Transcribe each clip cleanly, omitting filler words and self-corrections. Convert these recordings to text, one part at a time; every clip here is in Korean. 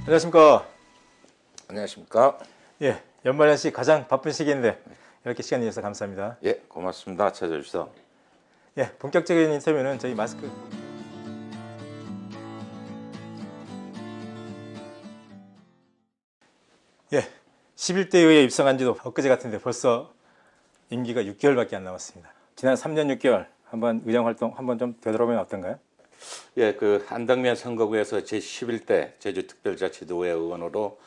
안녕하십니까. 안녕하십니까? 예, 연말연시 가장 바쁜 시기인데 이렇게 시간 내주셔서 감사합니다. 예, 고맙습니다. 찾아주셔서. 예, 본격적인 인터뷰는 저희 마스크. 예, 11대 의회에 입성한 지도 엊그제 같은데 벌써 임기가 6개월밖에 안 남았습니다. 지난 3년 6개월 한번 의정 활동 한번 좀 되돌아보면 어떤가요? 예, 그 안덕면 선거구에서 제11대 제주특별자치도의 의원으로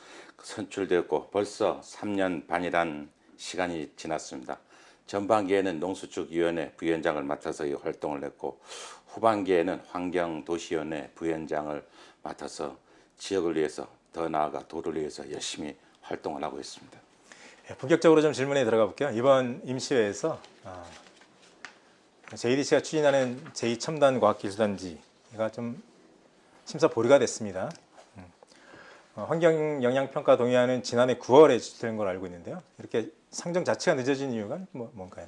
선출되었고 벌써 3년 반이란 시간이 지났습니다. 전반기에는 농수축위원회 부위원장을 맡아서 이 활동을 했고 후반기에는 환경도시위원회 부위원장을 맡아서 지역을 위해서 더 나아가 도를 위해서 열심히 활동을 하고 있습니다. 예, 본격적으로 좀 질문에 들어가 볼게요. 이번 임시회에서 JDC가 추진하는 제2첨단과학기술단지가 좀 심사 보류가 됐습니다. 환경영향평가 동의안은 지난해 9월에 제출된 걸 알고 있는데요. 이렇게 상정 자체가 늦어진 이유가 뭔가요?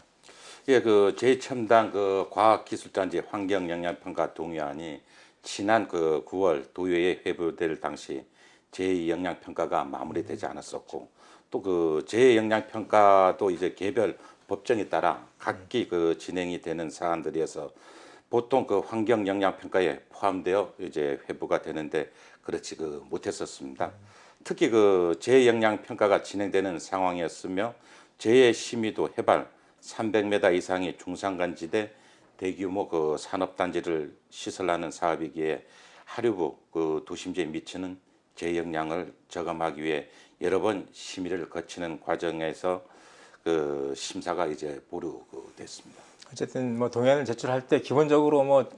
예, 그 제2첨단 그 과학기술단지 환경영향평가 동의안이 지난 그 9월 도의회에 회부될 당시 제2영향평가가 마무리되지 않았었고 또 그 제2영향평가도 이제 개별 법정에 따라 각기 그 진행이 되는 사안들이어서 보통 그 환경영향평가에 포함되어 이제 회부가 되는데 그렇지 그 못했었습니다. 특히 그 제2영향평가가 진행되는 상황이었으며 제 심의도 해발 300m 이상의 중산간지대 대규모 그 산업단지를 시설하는 사업이기에 하류부 그 도심지에 미치는 재영향을 저감하기 위해 여러 번 심의를 거치는 과정에서 그 심사가 이제 보류됐습니다. 어쨌든 뭐 동의안을 제출할 때 기본적으로 뭐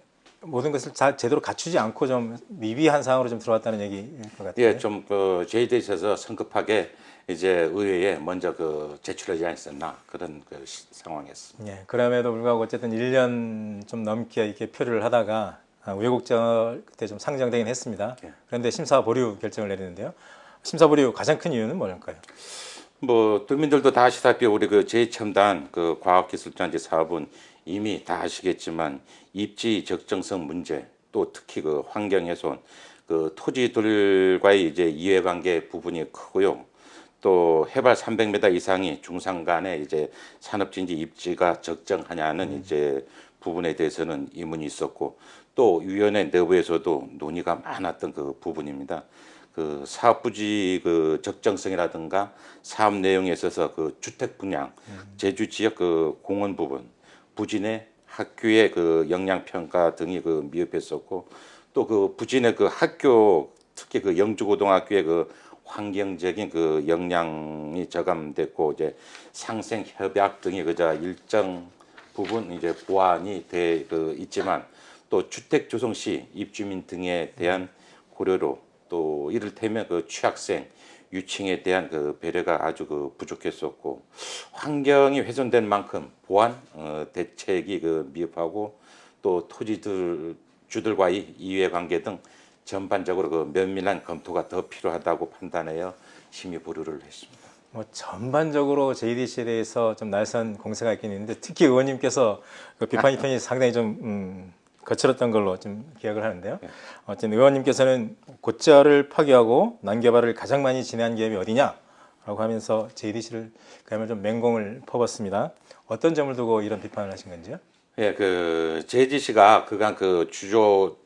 모든 것을 제대로 갖추지 않고 좀 미비한 사항으로 좀 들어왔다는 얘기일 것 같아요. 예, 좀 그 제의에 있어서 성급하게 이제 의회에 먼저 그 제출하지 않았었나 그런 그 상황이었습니다. 예, 그럼에도 불구하고 어쨌든 1년 좀 넘게 이렇게 표류를 하다가 우여곡절 그때 좀 상정되긴 했습니다. 예. 그런데 심사 보류 결정을 내리는데요. 심사 보류 가장 큰 이유는 뭘까요? 뭐 도민들도 다 아시다시피 우리 그 제2첨단 그 과학기술단지 사업은 이미 다 아시겠지만 입지 적정성 문제 또 특히 그 환경훼손 그 토지들과의 이제 이해관계 부분이 크고요. 또 해발 300m 이상이 중산간에 이제 산업진지 입지가 적정하냐는 이제 부분에 대해서는 의문이 있었고 또 위원회 내부에서도 논의가 많았던 그 부분입니다. 그 사업 부지 그 적정성이라든가 사업 내용에 있어서 그 주택 분양, 제주 지역 그 공원 부분, 부지 내 학교의 그 영향 평가 등이 그 미흡했었고 또 그 부지 내 그 학교 특히 그 영주고등학교의 그 환경적인 그 영향이 저감됐고 이제 상생 협약 등이 그저 일정 부분 이제 보완이 돼 그 있지만 또 주택 조성 시 입주민 등에 대한 고려로 또 이를테면 그 취학생 유층에 대한 그 배려가 아주 그 부족했었고 환경이 훼손된 만큼 보완 대책이 그 미흡하고 또 토지들 주들과의 이해관계 등 전반적으로 그 면밀한 검토가 더 필요하다고 판단하여 심의 보류를 했습니다. 뭐 전반적으로 JDC에 대해서 좀 날선 공세가 있긴 있는데 특히 의원님께서 그 비판이 톤이 상당히 좀 거칠었던 걸로 좀 기억을 하는데요. 어쨌든 의원님께서는 고자를 파괴하고 난개발을 가장 많이 진행한 기업이 어디냐라고 하면서 JDC를 그야말로 좀 맹공을 퍼붓습니다. 어떤 점을 두고 이런 비판을 하신 건지요? 예, 그 JGC가 그간 그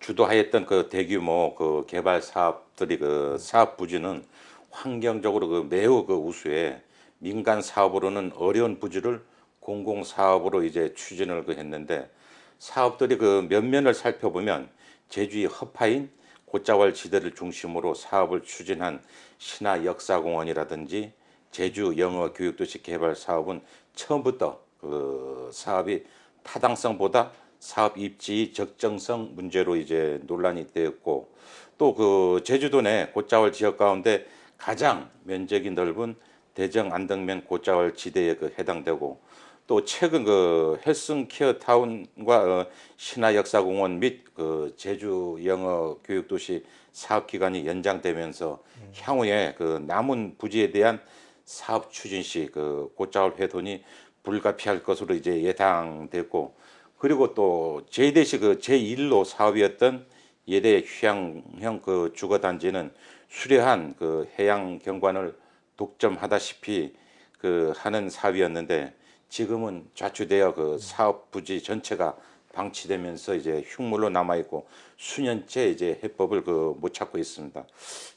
주도하였던 그 대규모 그 개발 사업들이 그 사업 부지는 환경적으로 그 매우 그 우수해 민간 사업으로는 어려운 부지를 공공 사업으로 이제 추진을 그 했는데 사업들이 그 면면을 살펴보면 제주의 허파인 곶자왈 지대를 중심으로 사업을 추진한 신화 역사공원이라든지 제주 영어 교육도시 개발 사업은 처음부터 그 사업이 타당성보다 사업 입지 적정성 문제로 이제 논란이 되었고 또 그 제주도 내 곶자왈 지역 가운데 가장 면적이 넓은 대정 안덕면 곶자왈 지대에 그 해당되고 또 최근 그 헬싱키어 타운과 신화역사공원 및 그 제주 영어 교육도시 사업 기간이 연장되면서 향후에 그 남은 부지에 대한 사업 추진 시 그 곶자왈 훼손이 불가피할 것으로 이제 예상됐고 그리고 또 JDC 그 제1로 사업이었던 예대 휴양형 그 주거 단지는 수려한 그 해양 경관을 독점하다시피 그 하는 사업이었는데 지금은 좌초되어 그 사업 부지 전체가 방치되면서 이제 흉물로 남아 있고 수년째 이제 해법을 그 못 찾고 있습니다.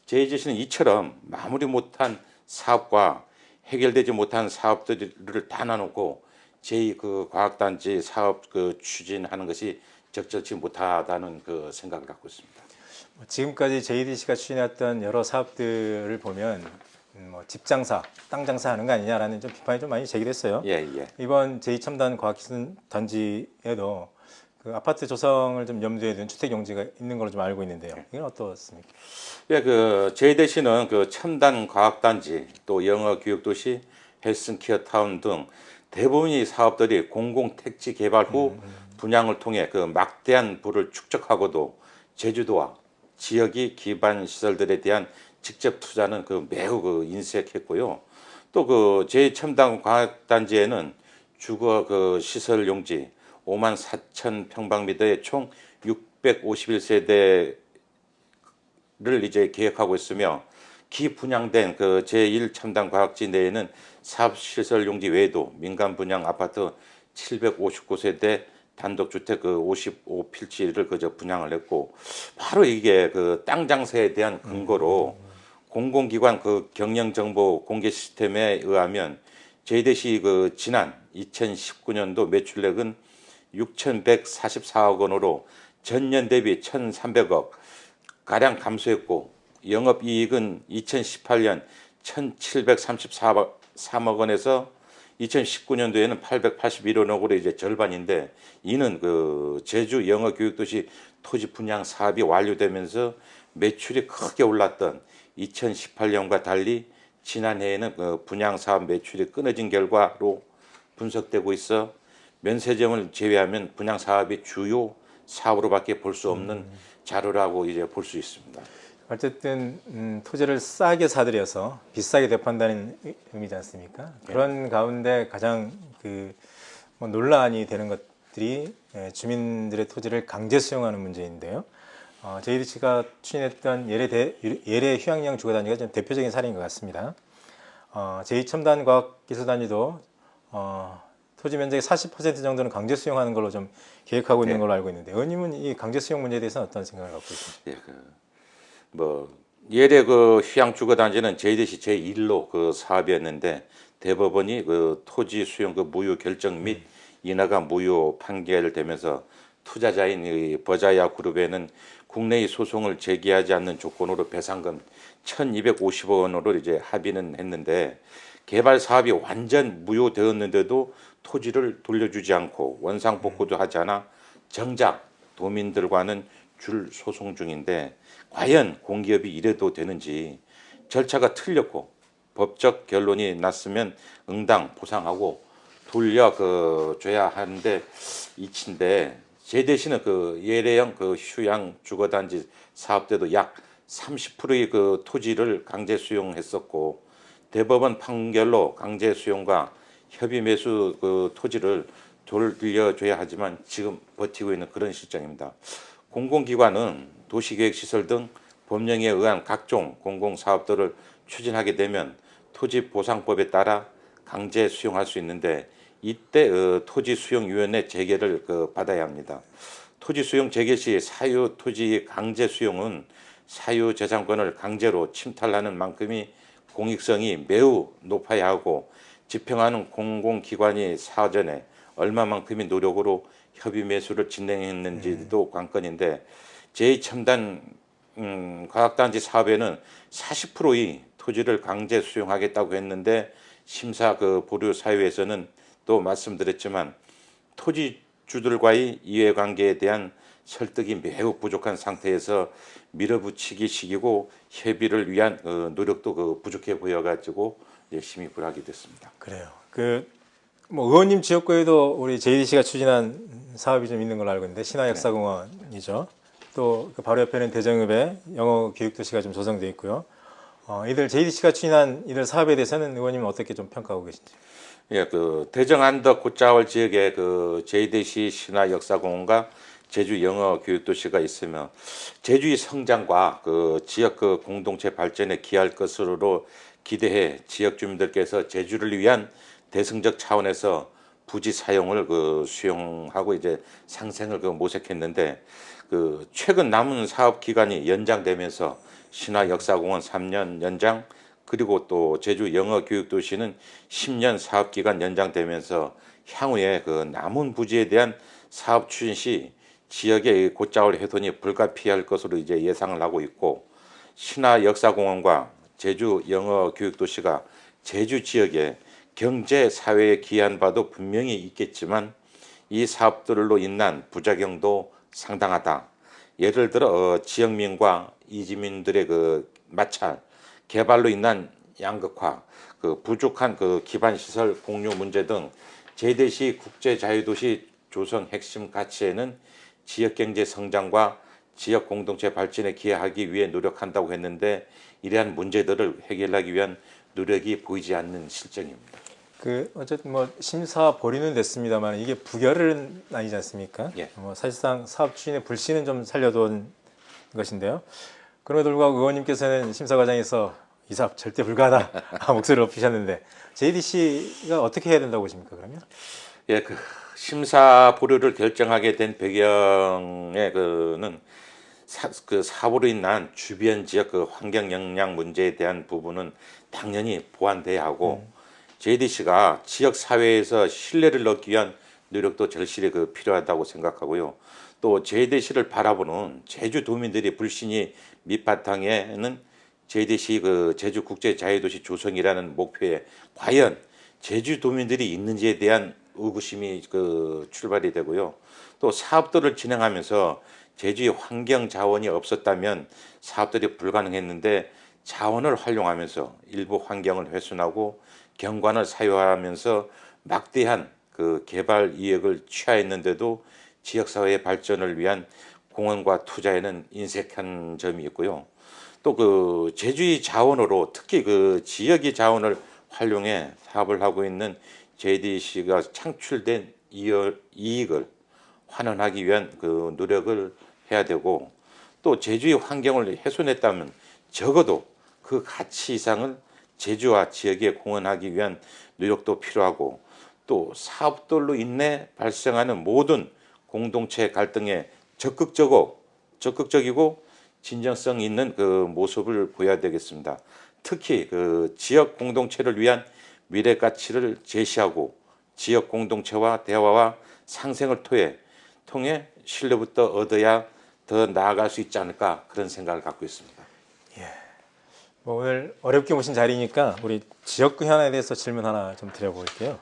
제이제시는 이처럼 마무리 못한 사업과 해결되지 못한 사업들을 다 나누고 제2 그 과학단지 사업 그 추진하는 것이 적절치 못하다는 그 생각을 갖고 있습니다. 지금까지 JDC가 추진했던 여러 사업들을 보면 뭐 집장사, 땅 장사하는 거 아니냐라는 좀 비판이 좀 많이 제기됐어요. 예, 예. 이번 제2첨단 과학기술 단지에도 그 아파트 조성을 좀 염두에 둔 주택 용지가 있는 걸로 좀 알고 있는데요. 이건 어떻습니까? 예, 그 JDC는 그 첨단 과학단지 또 영어 교육도시, 헬스케어 타운 등 대부분의 사업들이 공공 택지 개발 후 분양을 통해 그 막대한 부를 축적하고도 제주도와 지역의 기반 시설들에 대한 직접 투자는 그 매우 그 인색했고요. 또 그 제2첨단 과학단지에는 주거 그 시설 용지 5만 4천 평방미터의 총 651세대를 이제 계획하고 있으며 기분양된 그 제1첨단 과학지 내에는 사업시설 용지 외에도 민간 분양 아파트 759세대 단독주택 그 55필지를 그저 분양을 했고 바로 이게 그 땅 장사에 대한 근거로 공공기관 그 경영정보 공개 시스템에 의하면 JDC 그 지난 2019년도 매출액은 6,144억 원으로 전년 대비 1,300억 가량 감소했고 영업이익은 2018년 1,734억 원에서 2019년도에는 881억으로 이제 절반인데 이는 그 제주 영어교육도시 토지 분양 사업이 완료되면서 매출이 크게 올랐던 2018년과 달리 지난해에는 그 분양 사업 매출이 끊어진 결과로 분석되고 있어 면세점을 제외하면 분양 사업이 주요 사업으로밖에 볼 수 없는 자료라고 이제 볼 수 있습니다. 어쨌든 토지를 싸게 사들여서 비싸게 되판다는 의미지 않습니까? 그런 가운데 가장 뭐 논란이 되는 것들이 주민들의 토지를 강제 수용하는 문제인데요. JDC가 추진했던 예래 휴양형 주거단지가 좀 대표적인 사례인 것 같습니다. 제2첨단 과학기술단지도 토지 면적의 40% 정도는 강제 수용하는 걸로 좀 계획하고 있는 걸로 알고 있는데 의원님은 이 강제 수용 문제에 대해서는 어떤 생각을 갖고 있습니까? 예, 뭐 예래 그 휴양 주거 단지는 JDC 제1로 그 사업이었는데 대법원이 그 토지 수용 그 무효 결정 및 인허가 무효 판결되면서 투자자인 이 버자야 그룹에는 국내의 소송을 제기하지 않는 조건으로 배상금 1,250억 원으로 이제 합의는 했는데 개발 사업이 완전 무효되었는데도 토지를 돌려주지 않고 원상복구도 하지 않아 정작 도민들과는 줄 소송 중인데 과연 공기업이 이래도 되는지 절차가 틀렸고 법적 결론이 났으면 응당 보상하고 돌려 그 줘야 하는데 이친데 JDC는 그 예래형 그 휴양 주거단지 사업 때도 약 30%의 그 토지를 강제 수용했었고 대법원 판결로 강제 수용과 협의 매수 그 토지를 돌려줘야 하지만 지금 버티고 있는 그런 실정입니다. 공공기관은 도시계획시설 등 법령에 의한 각종 공공사업들을 추진하게 되면 토지보상법에 따라 강제 수용할 수 있는데 이때 토지수용위원회 재개를 받아야 합니다. 토지수용 재개 시 사유 토지 강제 수용은 사유재산권을 강제로 침탈하는 만큼이 공익성이 매우 높아야 하고 집행하는 공공기관이 사전에 얼마만큼의 노력으로 협의 매수를 진행했는지도 관건인데 제2첨단 과학단지 사업에는 40%의 토지를 강제 수용하겠다고 했는데 심사 그 보류 사유에서는 또 말씀드렸지만 토지주들과의 이해관계에 대한 설득이 매우 부족한 상태에서 밀어붙이기식이고 협의를 위한 노력도 부족해 보여가지고 열심히 불하게 됐습니다. 그래요. 뭐 의원님 지역구에도 우리 JDC가 추진한 사업이 좀 있는 걸로 알고 있는데 신화역사공원이죠. 또 바로 옆에는 대정읍에 영어 교육도시가 좀 조성되어 있고요. 이들 JDC가 추진한 이들 사업에 대해서는 의원님은 어떻게 좀 평가하고 계신지? 예, 그 대정 안덕 곶자월 지역의 그 JDC 신화역사공원과 제주 영어 교육 도시가 있으며 제주의 성장과 그 지역 그 공동체 발전에 기할 것으로 기대해 지역 주민들께서 제주를 위한 대승적 차원에서 부지 사용을 그 수용하고 이제 상생을 그 모색했는데 그 최근 남은 사업 기간이 연장되면서 신화역사공원 3년 연장 그리고 또 제주 영어교육도시는 10년 사업 기간 연장되면서 향후에 그 남은 부지에 대한 사업 추진 시 지역의 곧자올 훼손이 불가피할 것으로 이제 예상을 하고 있고 신화역사공원과 제주 영어교육도시가 제주 지역에 경제 사회에 기여한 바도 분명히 있겠지만 이 사업들로 인한 부작용도 상당하다. 예를 들어 지역민과 이주민들의 그 마찰, 개발로 인한 양극화, 그 부족한 그 기반 시설 공유 문제 등 제대시 국제 자유도시 조성 핵심 가치에는 지역 경제 성장과 지역 공동체 발전에 기여하기 위해 노력한다고 했는데 이러한 문제들을 해결하기 위한 노력이 보이지 않는 실정입니다. 그 어쨌든 뭐 심사 보류는 됐습니다만 이게 부결은 아니지 않습니까? 예. 뭐 사실상 사업 추진의 불씨는 좀 살려둔 것인데요. 그럼에도 불구하고 의원님께서는 심사 과정에서 이 사업 절대 불가하다 목소리를 높이셨는데 JDC가 어떻게 해야 된다고 보십니까? 그러면? 예, 그 심사 보류를 결정하게 된 배경의 그는 그 사고로 인한 주변 지역 그 환경 영향 문제에 대한 부분은 당연히 보완돼야 하고 JDC가 지역 사회에서 신뢰를 얻기 위한 노력도 절실히 그 필요하다고 생각하고요. 또 JDC를 바라보는 제주 도민들이 불신이 밑바탕에는 JDC 그 제주 국제 자유도시 조성이라는 목표에 과연 제주 도민들이 있는지에 대한 의구심이 그 출발이 되고요. 또 사업들을 진행하면서 제주의 환경 자원이 없었다면 사업들이 불가능했는데 자원을 활용하면서 일부 환경을 훼손하고 경관을 사유하면서 막대한 그 개발 이익을 취하했는데도 지역사회의 발전을 위한 공헌과 투자에는 인색한 점이 있고요. 또 그 제주의 자원으로 특히 그 지역의 자원을 활용해 사업을 하고 있는 JDC가 창출된 이익을 환원하기 위한 그 노력을 해야 되고 또 제주의 환경을 훼손했다면 적어도 그 가치 이상을 제주와 지역에 공헌하기 위한 노력도 필요하고 또 사업들로 인해 발생하는 모든 공동체 갈등에 적극적이고 진정성 있는 그 모습을 보여야 되겠습니다. 특히 그 지역 공동체를 위한 미래 가치를 제시하고 지역 공동체와 대화와 상생을 통해 신뢰부터 얻어야 더 나아갈 수 있지 않을까 그런 생각을 갖고 있습니다. 뭐 오늘 어렵게 모신 자리니까 우리 지역 현안에 대해서 질문 하나 좀 드려볼게요.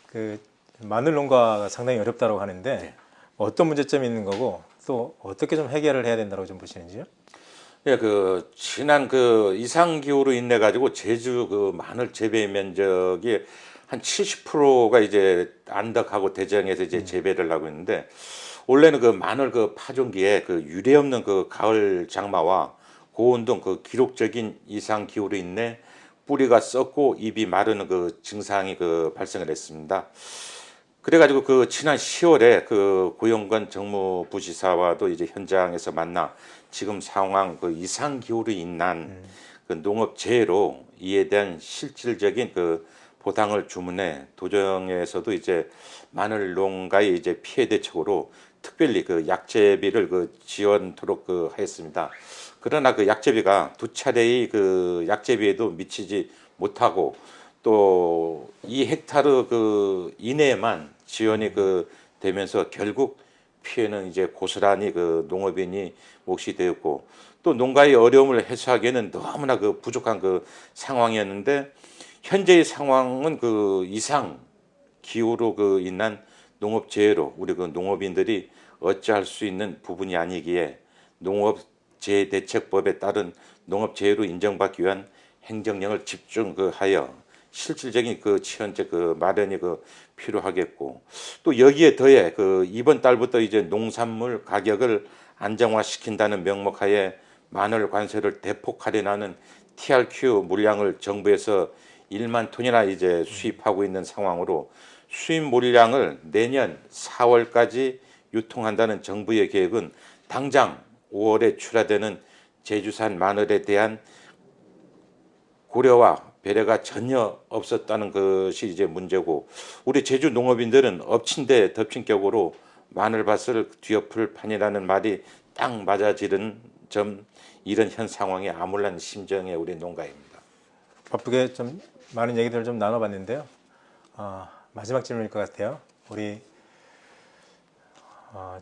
그 마늘 농가가 상당히 어렵다고 하는데 네. 어떤 문제점이 있는 거고 또 어떻게 좀 해결을 해야 된다고 좀 보시는지요? 예, 그 지난 그 이상 기후로 인해 가지고 제주 그 마늘 재배 면적이 한 70%가 이제 안덕하고 대정에서 이제 재배를 하고 있는데 원래는 그 마늘 그 파종기에 그 유례 없는 그 가을 장마와 고온 등 그 기록적인 이상 기후로 인해 뿌리가 썩고 잎이 마르는 그 증상이 그 발생을 했습니다. 그래가지고 그 지난 10월에 그 고영건 정무부지사와도 이제 현장에서 만나 지금 상황 그 이상 기후로 인한 그 농업 재해로 이에 대한 실질적인 그 보상을 주문해 도정에서도 이제 마늘 농가의 이제 피해 대책으로 특별히 그 약재비를 그 지원토록 그 하였습니다. 그러나 그 약재비가 두 차례의 그 약재비에도 미치지 못하고 또 2헥타르 그 이내에만 지원이 그 되면서 결국 피해는 이제 고스란히 그 농업인이 몫이 되었고 또 농가의 어려움을 해소하기에는 너무나 그 부족한 그 상황이었는데 현재의 상황은 그 이상 기후로 그 인한 농업 재해로 우리 그 농업인들이 어찌할 수 있는 부분이 아니기에 농업재해대책법에 따른 농업재해로 인정받기 위한 행정령을 집중 하여 실질적인 그 지원책 그 마련이 그 필요하겠고 또 여기에 더해 그 이번 달부터 이제 농산물 가격을 안정화시킨다는 명목하에 마늘 관세를 대폭 할인하는 TRQ 물량을 정부에서 1만 톤이나 이제 수입하고 있는 상황으로 수입 물량을 내년 4월까지 유통한다는 정부의 계획은 당장 5월에 출하되는 제주산 마늘에 대한 고려와 배려가 전혀 없었다는 것이 이제 문제고, 우리 제주 농업인들은 엎친 데 덮친 격으로 마늘밭을 뒤엎을 판이라는 말이 딱 맞아지는 점, 이런 현 상황에 암울한 심정의 우리 농가입니다. 바쁘게 좀 많은 얘기들을 좀 나눠봤는데요. 마지막 질문일 것 같아요. 우리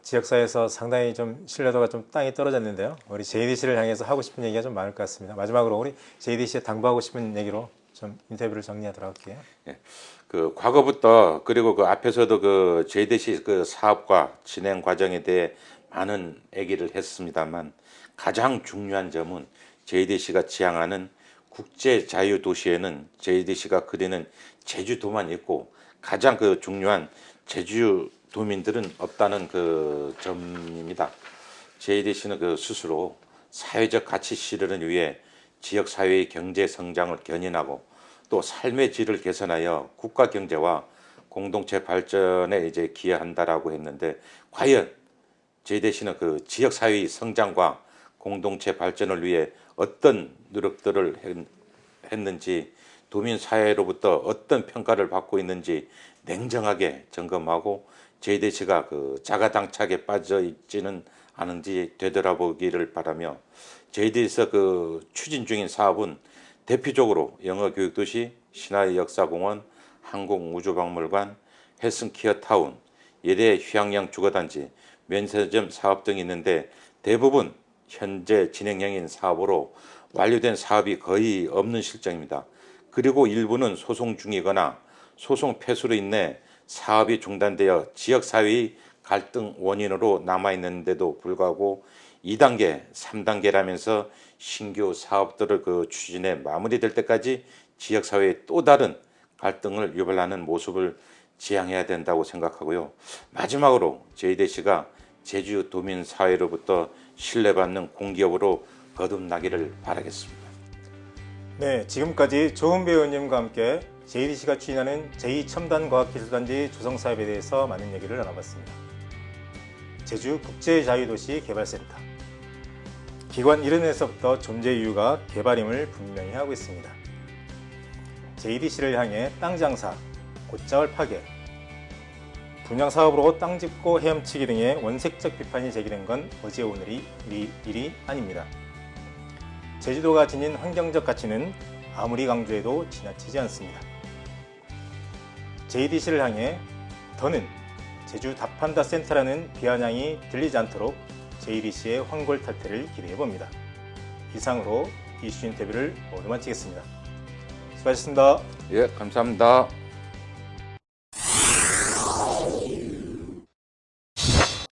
지역사회에서 상당히 좀 신뢰도가 좀 땅이 떨어졌는데요. 우리 JDC를 향해서 하고 싶은 얘기가 좀 많을 것 같습니다. 마지막으로 우리 JDC에 당부하고 싶은 얘기로 좀 인터뷰를 정리하도록 할게요. 예, 그 과거부터, 그리고 그 앞에서도 그 JDC 그 사업과 진행 과정에 대해 많은 얘기를 했습니다만, 가장 중요한 점은 JDC가 지향하는 국제 자유 도시에는 JDC가 그리는 제주도만 있고, 가장 그 중요한 제주도민들은 없다는 그 점입니다. JDC는 그 스스로 사회적 가치 실현을 위해 지역 사회의 경제 성장을 견인하고 또 삶의 질을 개선하여 국가 경제와 공동체 발전에 이제 기여한다라고 했는데, 과연 JDC는 그 지역 사회의 성장과 공동체 발전을 위해 어떤 노력들을 했는지, 도민 사회로부터 어떤 평가를 받고 있는지 냉정하게 점검하고 JDC가 그 자가당착에 빠져 있지는 않은지 되돌아보기를 바라며, JDC에서 그 추진 중인 사업은 대표적으로 영어교육도시, 신화의 역사공원, 항공우주박물관, 헬슨키어타운, 예대 휴양량 주거단지, 면세점 사업 등이 있는데, 대부분 현재 진행형인 사업으로 완료된 사업이 거의 없는 실정입니다. 그리고 일부는 소송 중이거나 소송 패소로 인해 사업이 중단되어 지역사회의 갈등 원인으로 남아있는데도 불구하고 2단계, 3단계라면서 신규 사업들을 그 추진해 마무리될 때까지 지역사회의 또 다른 갈등을 유발하는 모습을 지양해야 된다고 생각하고요. 마지막으로 JDC가 제주도민 사회로부터 신뢰받는 공기업으로 거듭나기를 바라겠습니다. 네, 지금까지 조은배 의원님과 함께 JDC가 추진하는 제2첨단과학기술단지 조성사업에 대해서 많은 얘기를 나눠봤습니다. 제주국제자유도시 개발센터. 기관 이름에서부터 존재 이유가 개발임을 분명히 하고 있습니다. JDC를 향해 땅 장사, 곧잘 파괴, 분양 사업으로 땅 짚고 헤엄치기 등의 원색적 비판이 제기된 건 어제 오늘이 일이 아닙니다. 제주도가 지닌 환경적 가치는 아무리 강조해도 지나치지 않습니다. JDC를 향해 더는 제주 다판다 센터라는 비아냥이 들리지 않도록 JDC의 황골탈퇴를 기대해봅니다. 이상으로 이슈 인터뷰를 모두 마치겠습니다. 수고하셨습니다. 예, 감사합니다.